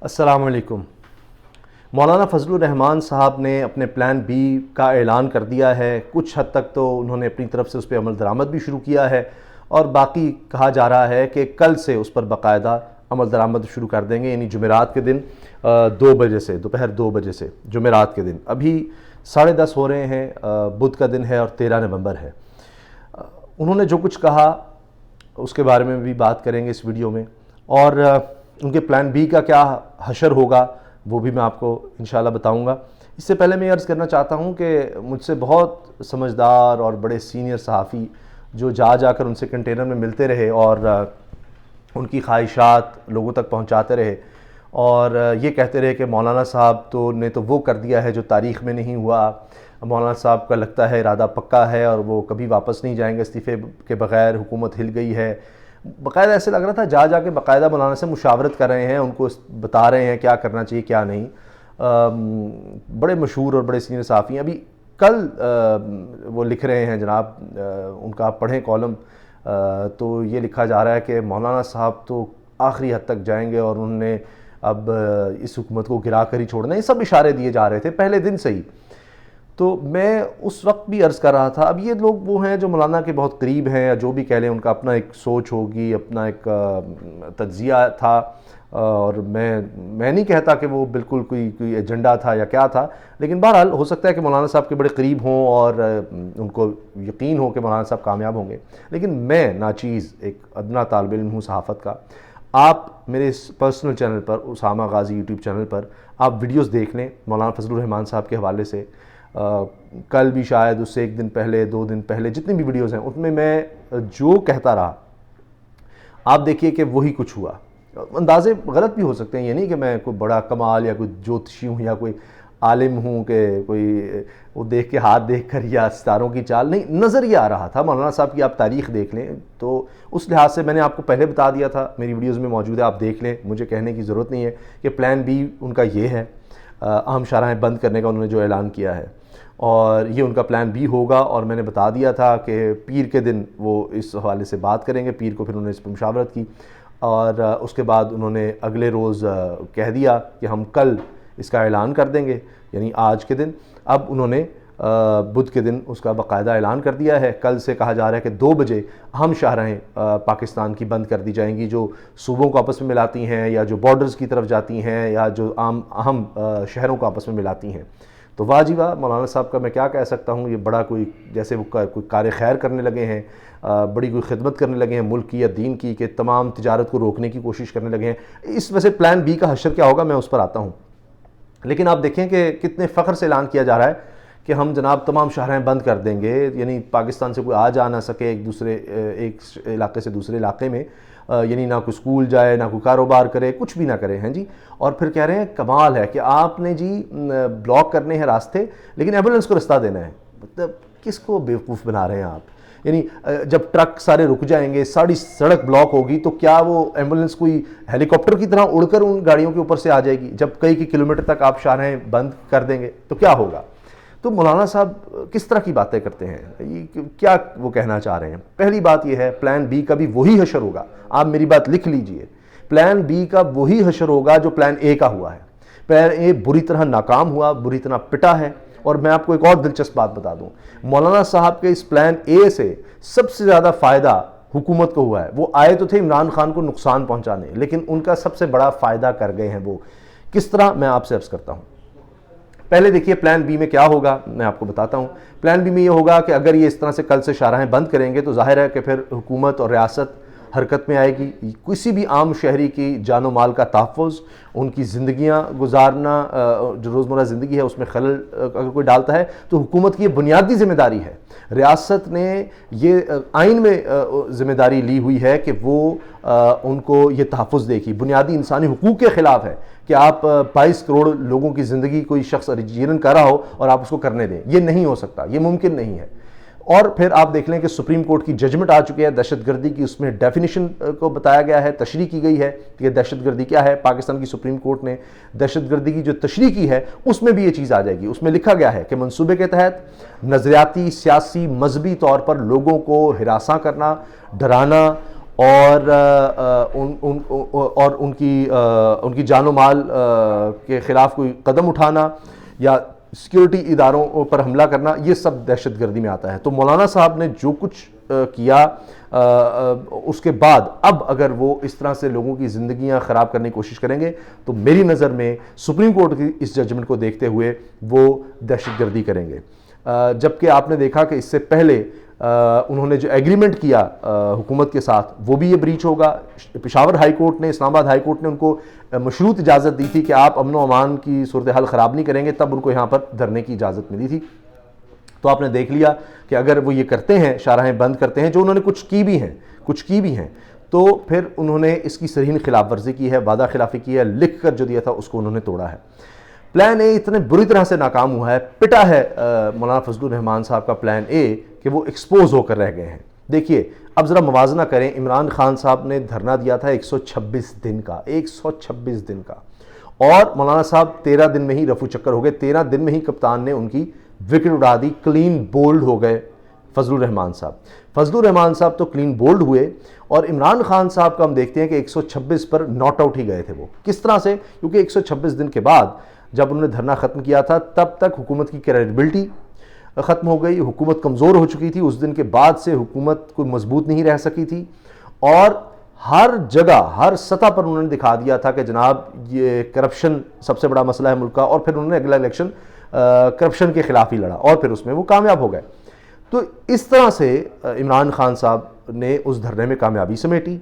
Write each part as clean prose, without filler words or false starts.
السلام علیکم۔ مولانا فضل الرحمان صاحب نے اپنے پلان بی کا اعلان کر دیا ہے۔ کچھ حد تک تو انہوں نے اپنی طرف سے اس پہ عمل درآمد بھی شروع کیا ہے، اور باقی کہا جا رہا ہے کہ کل سے اس پر باقاعدہ عمل درآمد شروع کر دیں گے، یعنی جمعرات کے دن 2 بجے سے، دوپہر 2 بجے سے جمعرات کے دن۔ ابھی 10:30 ہو رہے ہیں، بدھ کا دن ہے اور 13 نومبر ہے۔ انہوں نے جو کچھ کہا اس کے بارے میں بھی بات کریں گے اس ویڈیو میں، اور ان کے پلان بی کا کیا حشر ہوگا وہ بھی میں آپ کو انشاءاللہ بتاؤں گا۔ اس سے پہلے میں عرض کرنا چاہتا ہوں کہ مجھ سے بہت سمجھدار اور بڑے سینئر صحافی جو جا کر ان سے کنٹینر میں ملتے رہے اور ان کی خواہشات لوگوں تک پہنچاتے رہے، اور یہ کہتے رہے کہ مولانا صاحب نے تو وہ کر دیا ہے جو تاریخ میں نہیں ہوا، مولانا صاحب کا لگتا ہے ارادہ پکا ہے اور وہ کبھی واپس نہیں جائیں گے استعفے کے بغیر، حکومت ہل گئی ہے۔ باقاعدہ ایسے لگ رہا تھا جا کے باقاعدہ مولانا سے مشاورت کر رہے ہیں، ان کو بتا رہے ہیں کیا کرنا چاہیے کیا نہیں۔ بڑے مشہور اور بڑے سینئر صحافی ہیں۔ ابھی کل وہ لکھ رہے ہیں جناب، ان کا آپ پڑھیں کالم، تو یہ لکھا جا رہا ہے کہ مولانا صاحب تو آخری حد تک جائیں گے اور انہوں نے اب اس حکومت کو گرا کر ہی چھوڑنا ہے۔ یہ سب اشارے دیے جا رہے تھے پہلے دن سے ہی۔ تو میں اس وقت بھی عرض کر رہا تھا، اب یہ لوگ وہ ہیں جو مولانا کے بہت قریب ہیں، یا جو بھی کہہ لیں، ان کا اپنا ایک سوچ ہوگی، اپنا ایک تجزیہ تھا، اور میں نہیں کہتا کہ وہ بالکل کوئی ایجنڈا تھا یا کیا تھا، لیکن بہرحال ہو سکتا ہے کہ مولانا صاحب کے بڑے قریب ہوں اور ان کو یقین ہو کہ مولانا صاحب کامیاب ہوں گے، لیکن میں ناچیز ایک ادنا طالب علم ہوں صحافت کا۔ آپ میرے اس پرسنل چینل پر، اسامہ غازی یوٹیوب چینل پر، آپ ویڈیوز دیکھ لیں مولانا فضل الرحمان صاحب کے حوالے سے۔ کل بھی شاید اس سے 1 دن پہلے 2 دن پہلے جتنی بھی ویڈیوز ہیں ان میں جو کہتا رہا، آپ دیکھیے کہ وہی کچھ ہوا۔ اندازے غلط بھی ہو سکتے ہیں، یہ نہیں کہ میں کوئی بڑا کمال یا کوئی جوتشی ہوں یا کوئی عالم ہوں کہ کوئی وہ دیکھ کے ہاتھ دیکھ کر یا ستاروں کی چال، نہیں، نظر یہ آ رہا تھا مولانا صاحب کی۔ آپ تاریخ دیکھ لیں تو اس لحاظ سے میں نے آپ کو پہلے بتا دیا تھا، میری ویڈیوز میں موجود ہے، آپ دیکھ لیں، مجھے کہنے کی ضرورت نہیں ہے کہ پلان بی ان کا یہ ہے، اہم شاہراہیں بند کرنے کا انہوں نے جو اعلان کیا ہے، اور یہ ان کا پلان بی ہوگا۔ اور میں نے بتا دیا تھا کہ پیر کے دن وہ اس حوالے سے بات کریں گے، پیر کو پھر انہوں نے اس پر مشاورت کی، اور اس کے بعد انہوں نے اگلے روز کہہ دیا کہ ہم کل اس کا اعلان کر دیں گے، یعنی آج کے دن۔ اب انہوں نے بدھ کے دن اس کا باقاعدہ اعلان کر دیا ہے۔ کل سے کہا جا رہا ہے کہ 2 بجے اہم شاہراہیں پاکستان کی بند کر دی جائیں گی، جو صوبوں کو آپس میں ملاتی ہیں، یا جو بارڈرز کی طرف جاتی ہیں، یا جو اہم شہروں کو آپس میں ملاتی ہیں۔ تو واہ جی واہ، مولانا صاحب کا میں کیا کہہ سکتا ہوں، یہ بڑا کوئی جیسے وہ کوئی کار خیر کرنے لگے ہیں، بڑی کوئی خدمت کرنے لگے ہیں ملک کی یا دین کی، کہ تمام تجارت کو روکنے کی کوشش کرنے لگے ہیں۔ اس وجہ سے پلان بی کا حشر کیا ہوگا میں اس پر آتا ہوں، لیکن آپ دیکھیں کہ کتنے فخر سے اعلان کیا جا رہا ہے کہ ہم جناب تمام شاہراہیں بند کر دیں گے، یعنی پاکستان سے کوئی جا نہ سکے ایک علاقے سے دوسرے علاقے میں، یعنی نہ کوئی سکول جائے، نہ کوئی کاروبار کرے، کچھ بھی نہ کرے ہیں جی۔ اور پھر کہہ رہے ہیں کمال ہے کہ آپ نے جی بلاک کرنے ہیں راستے، لیکن ایمبولینس کو رستہ دینا ہے۔ مطلب کس کو بیوقوف بنا رہے ہیں آپ؟ یعنی جب ٹرک سارے رک جائیں گے، ساری سڑک بلاک ہوگی، تو کیا وہ ایمبولینس کوئی ہیلی کاپٹر کی طرح اڑ کر ان گاڑیوں کے اوپر سے آ جائے گی؟ جب کئی کلومیٹر تک آپ شاہراہیں بند کر دیں گے تو کیا ہوگا؟ تو مولانا صاحب کس طرح کی باتیں کرتے ہیں، کیا وہ کہنا چاہ رہے ہیں؟ پہلی بات یہ ہے، پلان بی کا بھی وہی حشر ہوگا۔ آپ میری بات لکھ لیجئے، پلان بی کا وہی حشر ہوگا جو پلان اے کا ہوا ہے۔ پلان اے بری طرح ناکام ہوا، بری طرح پٹا ہے۔ اور میں آپ کو ایک اور دلچسپ بات بتا دوں، مولانا صاحب کے اس پلان اے سے سب سے زیادہ فائدہ حکومت کو ہوا ہے۔ وہ آئے تو تھے عمران خان کو نقصان پہنچانے، لیکن ان کا سب سے بڑا فائدہ کر گئے ہیں وہ۔ کس طرح، میں آپ سے عرض کرتا ہوں۔ پہلے دیکھیے پلان بی میں کیا ہوگا، میں آپ کو بتاتا ہوں۔ پلان بی میں یہ ہوگا کہ اگر یہ اس طرح سے کل سے شاہراہیں بند کریں گے تو ظاہر ہے کہ پھر حکومت اور ریاست حرکت میں آئے گی۔ کسی بھی عام شہری کی جان و مال کا تحفظ، ان کی زندگیاں گزارنا، جو روزمرہ زندگی ہے اس میں خلل اگر کوئی ڈالتا ہے تو حکومت کی یہ بنیادی ذمہ داری ہے۔ ریاست نے یہ آئین میں ذمہ داری لی ہوئی ہے کہ وہ ان کو یہ تحفظ دے گی۔ بنیادی انسانی حقوق کے خلاف ہے کہ آپ 22 کروڑ لوگوں کی زندگی کوئی شخص جیرن کر رہا ہو اور آپ اس کو کرنے دیں، یہ نہیں ہو سکتا، یہ ممکن نہیں ہے۔ اور پھر آپ دیکھ لیں کہ سپریم کورٹ کی ججمنٹ آ چکی ہے دہشت گردی کی، اس میں ڈیفینیشن کو بتایا گیا ہے، تشریح کی گئی ہے کہ دہشت گردی کیا ہے۔ پاکستان کی سپریم کورٹ نے دہشت گردی کی جو تشریح کی ہے اس میں بھی یہ چیز آ جائے گی۔ اس میں لکھا گیا ہے کہ منصوبے کے تحت نظریاتی، سیاسی، مذہبی طور پر لوگوں کو ہراساں کرنا، ڈرانا اور ان کی جان و مال کے خلاف کوئی قدم اٹھانا یا سیکیورٹی اداروں پر حملہ کرنا، یہ سب دہشت گردی میں آتا ہے. تو مولانا صاحب نے جو کچھ کیا اس کے بعد اب اگر وہ اس طرح سے لوگوں کی زندگیاں خراب کرنے کی کوشش کریں گے تو میری نظر میں سپریم کورٹ کی اس ججمنٹ کو دیکھتے ہوئے وہ دہشت گردی کریں گے. جبکہ آپ نے دیکھا کہ اس سے پہلے انہوں نے جو ایگریمنٹ کیا حکومت کے ساتھ وہ بھی یہ بریچ ہوگا. پشاور ہائی کورٹ نے، اسلام آباد ہائی کورٹ نے ان کو مشروط اجازت دی تھی کہ آپ امن و امان کی صورتحال خراب نہیں کریں گے، تب ان کو یہاں پر دھرنے کی اجازت ملی تھی. تو آپ نے دیکھ لیا کہ اگر وہ یہ کرتے ہیں، شاہراہیں بند کرتے ہیں، جو انہوں نے کچھ کی بھی ہیں تو پھر انہوں نے اس کی صریح خلاف ورزی کی ہے، وعدہ خلافی کی ہے، لکھ کر جو دیا تھا اس کو انہوں نے توڑا ہے. پلان اے اتنے بری طرح سے ناکام ہوا ہے، پٹا ہے مولانا فضل الرحمان صاحب کا پلان اے کہ وہ ایکسپوز ہو کر رہ گئے ہیں. دیکھیے اب ذرا موازنہ کریں، عمران خان صاحب نے دھرنا دیا تھا 126 دن کا، اور مولانا صاحب 13 دن میں ہی رفو چکر ہو گئے. 13 دن میں ہی کپتان نے ان کی وکٹ اڑا دی، کلین بولڈ ہو گئے فضل الرحمان صاحب تو کلین بولڈ ہوئے. اور عمران خان صاحب کا ہم دیکھتے ہیں کہ 126 پر ناٹ آؤٹ ہی گئے تھے. وہ کس طرح سے؟ کیونکہ 126 دن کے بعد جب انہوں نے دھرنا ختم کیا تھا تب تک حکومت کی کریڈیبلٹی ختم ہو گئی، حکومت کمزور ہو چکی تھی. اس دن کے بعد سے حکومت کوئی مضبوط نہیں رہ سکی تھی، اور ہر جگہ ہر سطح پر انہوں نے دکھا دیا تھا کہ جناب یہ کرپشن سب سے بڑا مسئلہ ہے ملک کا. اور پھر انہوں نے اگلا الیکشن کرپشن کے خلاف ہی لڑا اور پھر اس میں وہ کامیاب ہو گئے. تو اس طرح سے عمران خان صاحب نے اس دھرنے میں کامیابی سمیٹی.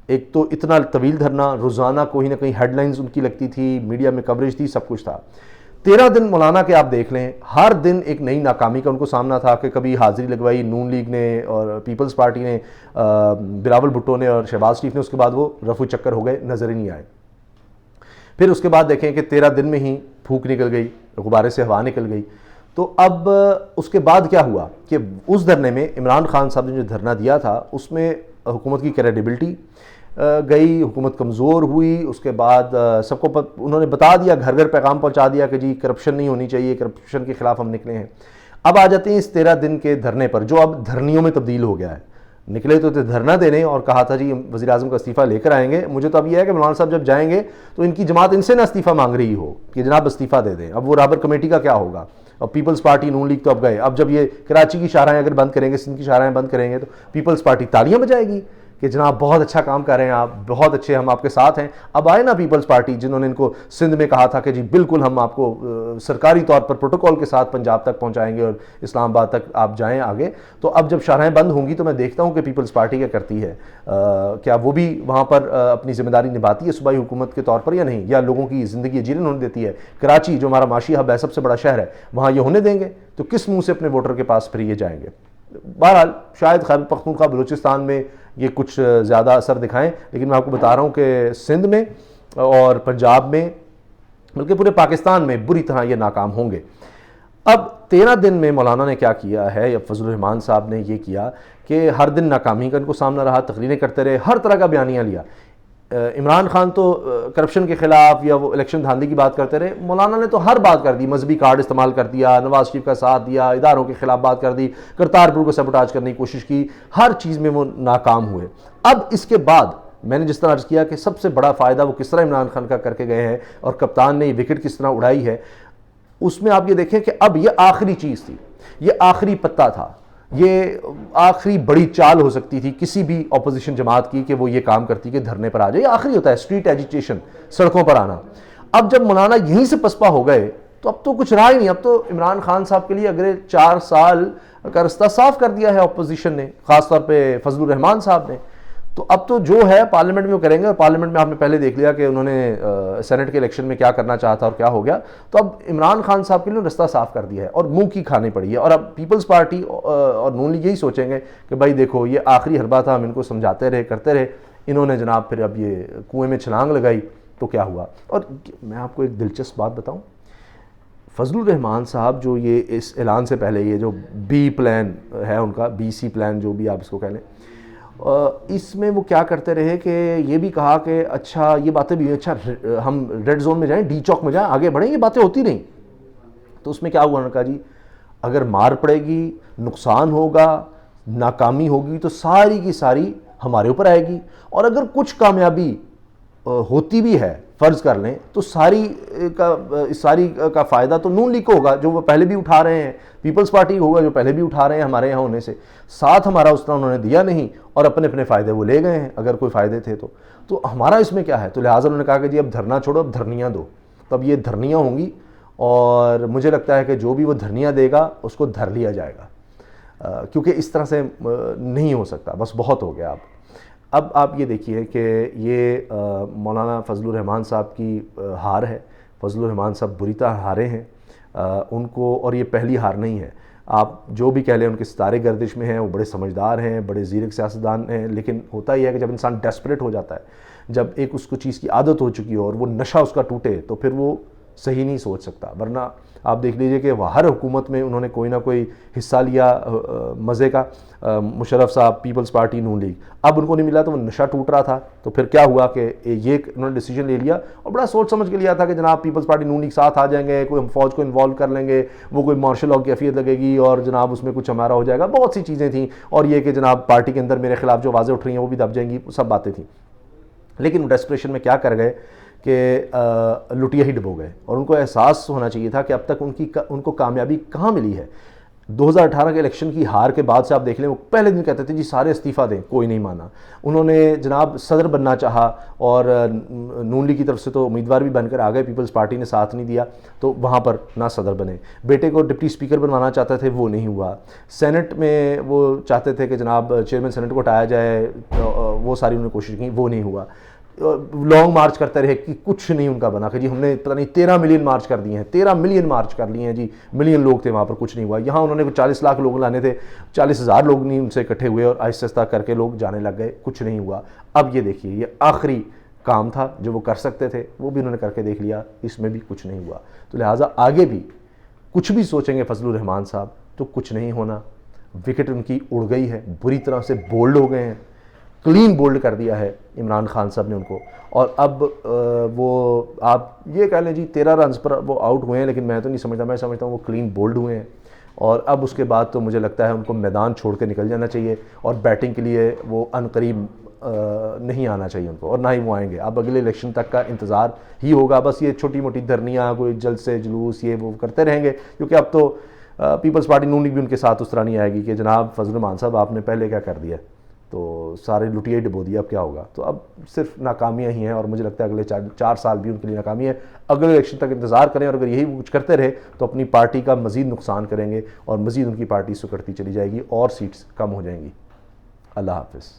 ایک تو اتنا طویل دھرنا، روزانہ کوئی نہ کہیں ہیڈ لائنز ان کی لگتی تھی، میڈیا میں کوریج تھی، سب کچھ تھا. 13 دن مولانا کے آپ دیکھ لیں، ہر دن ایک نئی ناکامی کا ان کو سامنا تھا کہ کبھی حاضری لگوائی نون لیگ نے اور پیپلز پارٹی نے، بلاول بھٹو نے اور شہباز شریف نے، اس کے بعد وہ رفو چکر ہو گئے، نظر ہی نہیں آئے. پھر اس کے بعد دیکھیں کہ 13 دن میں ہی پھونک نکل گئی، غبارے سے ہوا نکل گئی. تو اب اس کے بعد کیا ہوا کہ اس دھرنے میں عمران خان صاحب نے جو دھرنا دیا تھا اس میں حکومت کی کریڈیبلٹی گئی، حکومت کمزور ہوئی. اس کے بعد سب کو انہوں نے بتا دیا، گھر گھر پیغام پہنچا دیا کہ جی کرپشن نہیں ہونی چاہیے، کرپشن کے خلاف ہم نکلے ہیں. اب آ جاتے ہیں اس 13 دن کے دھرنے پر جو اب دھرنیوں میں تبدیل ہو گیا ہے. نکلے تو دھرنا دینے اور کہا تھا جی وزیر اعظم کا استعفیٰ لے کر آئیں گے. مجھے تو اب یہ ہے کہ مولانا صاحب جب جائیں گے تو ان کی جماعت ان سے نہ استعفیٰ مانگ رہی ہو کہ جناب استعفیٰ دے دیں. اب وہ رابر کمیٹی کا کیا ہوگا؟ اور پیپلز پارٹی نون لیگ تو اب گئے. اب جب یہ کراچی کی شاہراہیں اگر بند کریں گے، سندھ کی شاہراہیں بند کریں گے تو پیپلز پارٹی تالیاں بجائے گی کہ جناب بہت اچھا کام کر رہے ہیں آپ، بہت اچھے، ہم آپ کے ساتھ ہیں. اب آئے نا پیپلز پارٹی جنہوں نے ان کو سندھ میں کہا تھا کہ جی بالکل ہم آپ کو سرکاری طور پر پروٹوکول کے ساتھ پنجاب تک پہنچائیں گے اور اسلام آباد تک آپ جائیں آگے. تو اب جب شاہراہیں بند ہوں گی تو میں دیکھتا ہوں کہ پیپلز پارٹی کیا کرتی ہے، کیا وہ بھی وہاں پر اپنی ذمہ داری نبھاتی ہے صوبائی حکومت کے طور پر یا نہیں، یا لوگوں کی زندگی جیرن ہونے دیتی ہے. کراچی جو ہمارا معاشی ہب ہے، سب سے بڑا شہر ہے، وہاں یہ ہونے دیں گے تو کس منہ سے اپنے ووٹر کے پاس پھر یہ جائیں گے؟ بہرحال شاید خیبر پختونخوا بلوچستان میں یہ کچھ زیادہ اثر دکھائیں، لیکن میں آپ کو بتا رہا ہوں کہ سندھ میں اور پنجاب میں بلکہ پورے پاکستان میں بری طرح یہ ناکام ہوں گے. اب 13 دن میں مولانا نے کیا کیا ہے، یا فضل الرحمان صاحب نے یہ کیا کہ ہر دن ناکامی کا ان کو سامنا رہا، تقریریں کرتے رہے، ہر طرح کا بیانیہ لیا. عمران خان تو کرپشن کے خلاف یا وہ الیکشن دھاندلی کی بات کرتے رہے، مولانا نے تو ہر بات کر دی، مذہبی کارڈ استعمال کر دیا، نواز شریف کا ساتھ دیا، اداروں کے خلاف بات کر دی، کرتارپور کو سبوٹاج کرنے کی کوشش کی، ہر چیز میں وہ ناکام ہوئے. اب اس کے بعد میں نے جس طرح عرض کیا کہ سب سے بڑا فائدہ وہ کس طرح عمران خان کا کر کے گئے ہیں اور کپتان نے یہ وکٹ کس طرح اڑائی ہے، اس میں آپ یہ دیکھیں کہ اب یہ آخری چیز تھی، یہ آخری پتہ تھا، یہ آخری بڑی چال ہو سکتی تھی کسی بھی اپوزیشن جماعت کی کہ وہ یہ کام کرتی کہ دھرنے پر آ جائے. یہ آخری ہوتا ہے اسٹریٹ ایجیٹیشن، سڑکوں پر آنا. اب جب مولانا یہیں سے پسپا ہو گئے تو اب تو کچھ رہا ہی نہیں. اب تو عمران خان صاحب کے لیے اگلے 4 سال کا رستہ صاف کر دیا ہے اپوزیشن نے، خاص طور پہ فضل الرحمان صاحب نے. تو اب تو جو ہے پارلیمنٹ میں وہ کریں گے، اور پارلیمنٹ میں آپ نے پہلے دیکھ لیا کہ انہوں نے سینٹ کے الیکشن میں کیا کرنا چاہتا اور کیا ہو گیا. تو اب عمران خان صاحب کے لیے رستہ صاف کر دیا ہے اور منہ کی کھانی پڑی ہے. اور اب پیپلز پارٹی اور نون لیگ یہی سوچیں گے کہ بھائی دیکھو یہ آخری حربہ تھا، ہم ان کو سمجھاتے رہے کرتے رہے، انہوں نے جناب پھر اب یہ کنویں میں چھلانگ لگائی تو کیا ہوا. اور میں آپ کو ایک دلچسپ بات بتاؤں، فضل الرحمان صاحب جو یہ اس اعلان سے پہلے یہ جو بی پلان ہے ان کا، بی سی پلان جو بھی آپ اس کو کہہ لیں، اس میں وہ کیا کرتے رہے کہ یہ بھی کہا کہ اچھا یہ باتیں بھی، اچھا ہم ریڈ زون میں جائیں، ڈی چوک میں جائیں، آگے بڑھیں، یہ باتیں ہوتی رہیں. تو اس میں کیا ہوا، انہوں نے کہا جی اگر مار پڑے گی، نقصان ہوگا، ناکامی ہوگی تو ساری کی ساری ہمارے اوپر آئے گی، اور اگر کچھ کامیابی ہوتی بھی ہے فرض کر لیں تو ساری کا فائدہ تو نون لیگ کو ہوگا جو وہ پہلے بھی اٹھا رہے ہیں، پیپلز پارٹی ہوگا جو پہلے بھی اٹھا رہے ہیں ہمارے یہاں ہونے سے، ساتھ ہمارا اس طرح انہوں نے دیا نہیں اور اپنے اپنے فائدے وہ لے گئے ہیں اگر کوئی فائدے تھے تو ہمارا اس میں کیا ہے؟ تو لہٰذا انہوں نے کہا کہ جی اب دھرنا چھوڑو، اب دھرنیاں دو. تو اب یہ دھرنیاں ہوں گی اور مجھے لگتا ہے کہ جو بھی وہ دھرنیاں دے گا اس کو دھر لیا جائے گا، کیونکہ اس طرح سے نہیں ہو سکتا، بس بہت ہو گیا. اب آپ یہ دیکھیے کہ یہ مولانا فضل الرحمان صاحب کی ہار ہے. فضل الرحمان صاحب بری طرح ہارے ہیں ان کو، اور یہ پہلی ہار نہیں ہے. آپ جو بھی کہہ لیں ان کے ستارے گردش میں ہیں، وہ بڑے سمجھدار ہیں، بڑے زیرک سیاستدان ہیں، لیکن ہوتا یہ ہے کہ جب انسان ڈیسپریٹ ہو جاتا ہے، جب ایک اس کو چیز کی عادت ہو چکی ہو اور وہ نشہ اس کا ٹوٹے تو پھر وہ صحیح نہیں سوچ سکتا. ورنہ آپ دیکھ لیجئے کہ ہر حکومت میں انہوں نے کوئی نہ کوئی حصہ لیا مزے کا. مشرف صاحب، پیپلز پارٹی، نون لیگ، اب ان کو نہیں ملا تو وہ نشہ ٹوٹ رہا تھا. تو پھر کیا ہوا کہ یہ انہوں نے ڈیسیجن لے لیا اور بڑا سوچ سمجھ کے لیا تھا کہ جناب پیپلز پارٹی نون لیگ ساتھ آ جائیں گے، کوئی ہم فوج کو انوالو کر لیں گے، وہ کوئی مارشل لاء کی کیفیت لگے گی اور جناب اس میں کچھ ہمارا ہو جائے گا. بہت سی چیزیں تھیں، اور یہ کہ جناب پارٹی کے اندر میرے خلاف جو آوازیں اٹھ رہی ہیں وہ بھی دب جائیں گی، سب باتیں تھیں. لیکن وہ ڈیسپریشن میں کیا کر گئے کہ لٹیا ہی ڈبو گئے، اور ان کو احساس ہونا چاہیے تھا کہ اب تک ان کو کامیابی کہاں ملی ہے. 2018 کے الیکشن کی ہار کے بعد سے آپ دیکھ لیں وہ پہلے دن کہتے تھے جی سارے استعفیٰ دیں، کوئی نہیں مانا. انہوں نے جناب صدر بننا چاہا اور نون لیگ کی طرف سے تو امیدوار بھی بن کر آ گئے، پیپلز پارٹی نے ساتھ نہیں دیا تو وہاں پر نہ صدر بنے. بیٹے کو ڈپٹی اسپیکر بنوانا چاہتے تھے، وہ نہیں ہوا. سینٹ میں وہ چاہتے تھے کہ جناب چیئرمین سینٹ کو ہٹایا جائے، وہ ساری انہوں نے کوشش کی، وہ نہیں ہوا. لانگ مارچ کرتے رہے کہ کچھ نہیں ان کا بنا کہ جی ہم نے پتہ نہیں 13 ملین مارچ کر دیے ہیں، 13 ملین مارچ کر لیے ہیں جی، ملین لوگ تھے وہاں پر، کچھ نہیں ہوا. یہاں انہوں نے 40 لاکھ لوگ لانے تھے، 40,000 لوگ نہیں ان سے اکٹھے ہوئے اور آہستہ آہستہ کر کے لوگ جانے لگ گئے، کچھ نہیں ہوا. اب یہ دیکھیے یہ آخری کام تھا جو وہ کر سکتے تھے، وہ بھی انہوں نے کر کے دیکھ لیا، اس میں بھی کچھ نہیں ہوا. تو لہٰذا آگے بھی کچھ بھی سوچیں گے فضل الرحمان صاحب تو کچھ نہیں ہونا. وکٹ ان کی اڑ گئی ہے، بری طرح سے بولڈ ہو گئے ہیں، کلین بولڈ کر دیا ہے عمران خان صاحب نے ان کو. اور اب وہ آپ یہ کہہ لیں جی 13 رنز پر وہ آؤٹ ہوئے ہیں، لیکن میں تو نہیں سمجھتا، میں سمجھتا ہوں وہ کلین بولڈ ہوئے ہیں. اور اب اس کے بعد تو مجھے لگتا ہے ان کو میدان چھوڑ کے نکل جانا چاہیے، اور بیٹنگ کے لیے وہ ان قریب نہیں آنا چاہیے ان کو، اور نہ ہی وہ آئیں گے. اب اگلے الیکشن تک کا انتظار ہی ہوگا. بس یہ چھوٹی موٹی دھرنیاں، کوئی جلسے جلوس یہ وہ کرتے رہیں گے، کیونکہ اب تو پیپلز پارٹی نون لیگ بھی ان کے ساتھ اس طرح نہیں آئے گی کہ جناب فضل الرحمان صاحب آپ نے پہلے کیا کر دیا، تو سارے لٹیا ہی ڈبو دیا، اب کیا ہوگا. تو اب صرف ناکامیاں ہی ہیں، اور مجھے لگتا ہے اگلے 4 سال بھی ان کے لیے ناکامی ہے. اگلے الیکشن تک انتظار کریں، اور اگر یہی کچھ کرتے رہے تو اپنی پارٹی کا مزید نقصان کریں گے اور مزید ان کی پارٹی سکڑتی چلی جائے گی اور سیٹس کم ہو جائیں گی. اللہ حافظ.